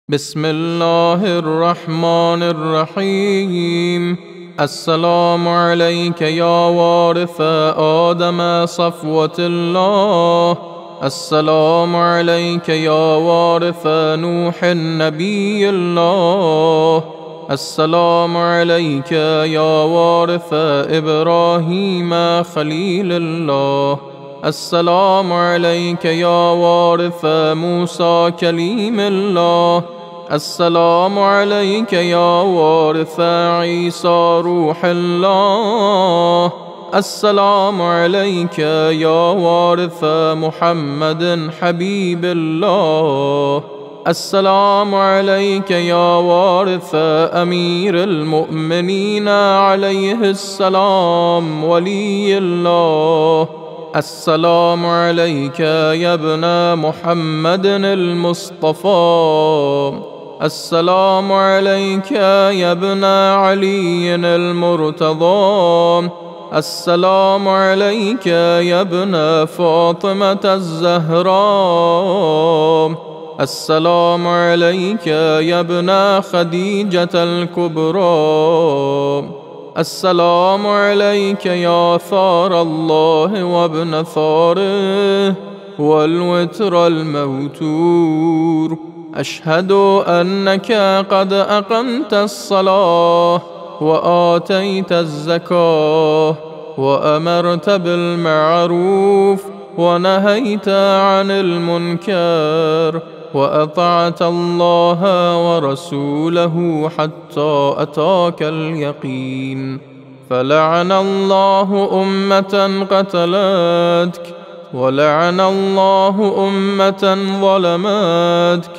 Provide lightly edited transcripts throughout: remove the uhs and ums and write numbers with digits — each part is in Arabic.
بسم الله الرحمن الرحيم. السلام عليك يا وارث آدم صفوة الله. السلام عليك يا وارث نوح نبي الله. السلام عليك يا وارث إبراهيم خليل الله. السلام عليك يا وارث موسى كليم الله. السلام عليك يا وارث عيسى روح الله. السلام عليك يا وارث محمد حبيب الله. السلام عليك يا وارث أمير المؤمنين عليه السلام ولي الله. السلام عليك يا ابن محمد المصطفى. السلام عليك يا ابن علي المرتضى. السلام عليك يا ابن فاطمة الزهراء. السلام عليك يا ابن خديجة الكبرى. السلام عليك يا ثار الله وابن ثاره والوتر الموتور. أشهد أنك قد أقمت الصلاة وآتيت الزكاة وأمرت بالمعروف ونهيت عن المنكر وأطعت الله ورسوله حتى أتاك اليقين. فلعن الله أمة قتلتك، ولعن الله أمة ظلمتك،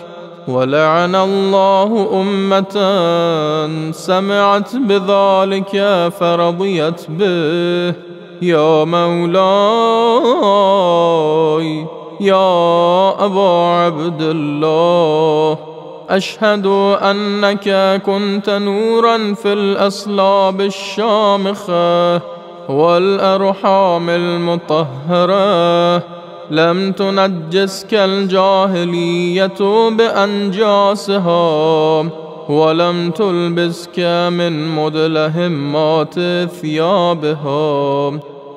ولعن الله أمة سمعت بذلك فرضيت به. يا مولاي يا أبا عبد الله، أشهد أنك كنت نورا في الأصلاب الشامخة والأرحام المطهرة، لم تنجسك الجاهلية بأنجاسها، ولم تلبسك من مدلهمات ثيابها.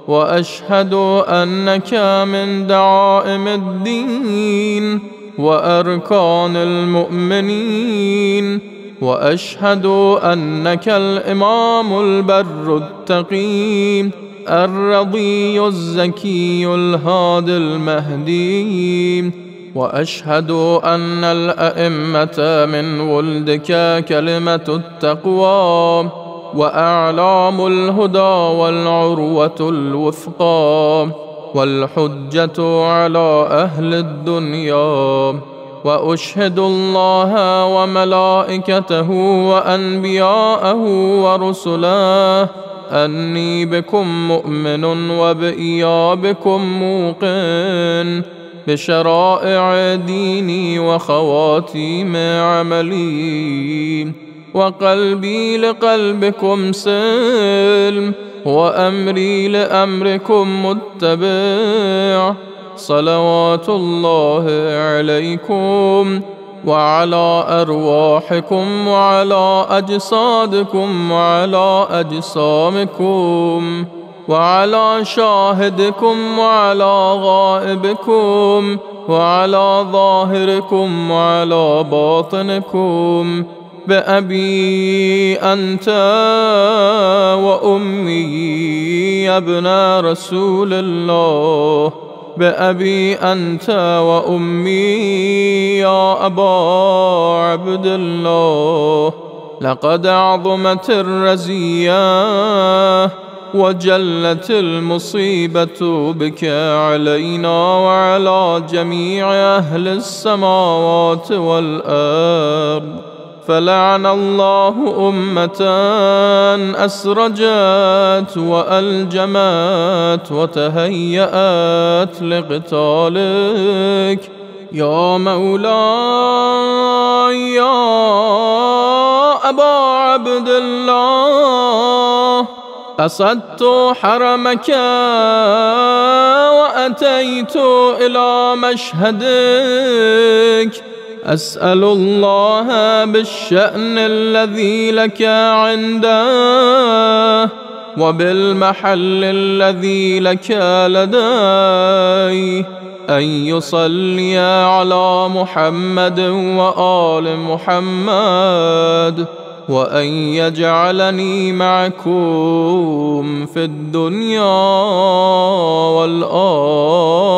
وأشهد أنك من دعائم الدين وأركان المؤمنين. وأشهد أنك الإمام البر التقي الرضي الزكي الهادي المهدي. وأشهد أن الأئمة من ولدك كلمة التقوى وأعلام الهدى والعروة الوثقى والحجة على أهل الدنيا. وأشهد الله وملائكته وأنبياءه ورسله أني بكم مؤمن وبإيابكم موقن بشرائع ديني وخواتيم عملي. وقلبي لقلبكم سلم وأمري لأمركم متبع. صلوات الله عليكم وعلى أرواحكم وعلى أجسادكم وعلى أجسامكم وعلى شاهدكم وعلى غائبكم وعلى ظاهركم وعلى باطنكم. بأبي أنت وأمي يا ابن رسول الله. بأبي أنت وأمي يا أبا عبد الله. لقد عظمت الرزية وجلت المصيبة بك علينا وعلى جميع أهل السماوات والأرض. فلعن الله أمة أسرجت وألجمت وتهيأت لقتالك. يا مولاي يا أبا عبد الله، قصدت حرمك وأتيت إلى مشهدك أسأل الله بالشأن الذي لك عنده وبالمحل الذي لك لديه أن يصلي على محمد وآل محمد، وأن يجعلني معكم في الدنيا والآخرة.